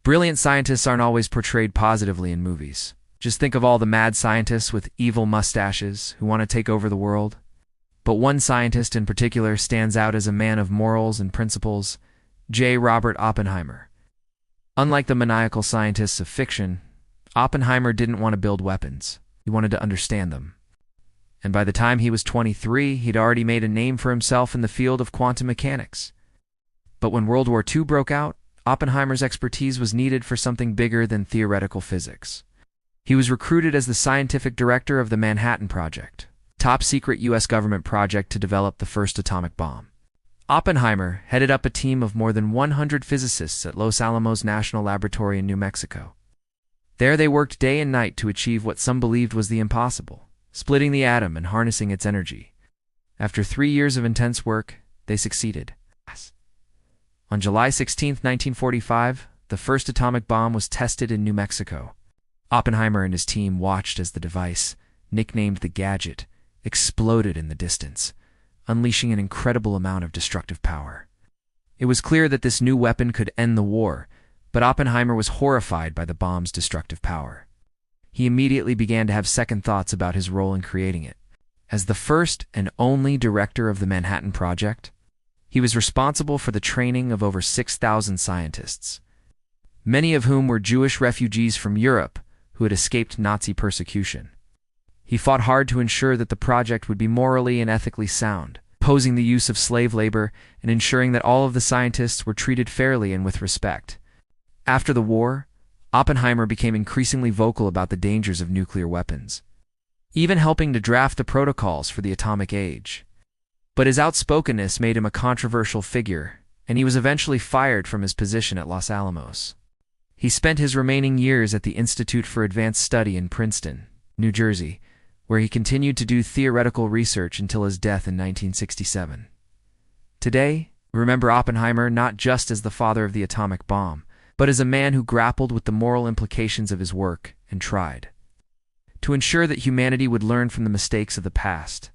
Brilliant scientists aren't always portrayed positively in movies. Just think of all the mad scientists with evil mustaches who want to take over the world. But one scientist in particular stands out as a man of morals and principles, J. Robert Oppenheimer. Unlike the maniacal scientists of fiction, Oppenheimer didn't want to build weapons. He wanted to understand them. And by the time he was 23, he'd already made a name for himself in the field of quantum mechanics. But when World War II broke out, Oppenheimer's expertise was needed for something bigger than theoretical physics. He was recruited as the scientific director of the Manhattan Project, top-secret U.S. government project to develop the first atomic bomb. Oppenheimer headed up a team of more than 100 physicists at Los Alamos National Laboratory in New Mexico. There they worked day and night to achieve what some believed was the impossible, splitting the atom and harnessing its energy. After 3 years of intense work, they succeeded. On July 16, 1945, the first atomic bomb was tested in New Mexico. Oppenheimer and his team watched as the device, nicknamed the Gadget, exploded in the distance, unleashing an incredible amount of destructive power. It was clear that this new weapon could end the war, but Oppenheimer was horrified by the bomb's destructive power. He immediately began to have second thoughts about his role in creating it. As the first and only director of the Manhattan Project, he was responsible for the training of over 6,000 scientists, many of whom were Jewish refugees from Europe who had escaped Nazi persecution. He fought hard to ensure that the project would be morally and ethically sound, opposing the use of slave labor and ensuring that all of the scientists were treated fairly and with respect. After the war, Oppenheimer became increasingly vocal about the dangers of nuclear weapons, even helping to draft the protocols for the atomic age. But his outspokenness made him a controversial figure, and he was eventually fired from his position at Los Alamos. He spent his remaining years at the Institute for Advanced Study in Princeton, New Jersey, where he continued to do theoretical research until his death in 1967. Today, we remember Oppenheimer not just as the father of the atomic bomb, but as a man who grappled with the moral implications of his work and tried to ensure that humanity would learn from the mistakes of the past.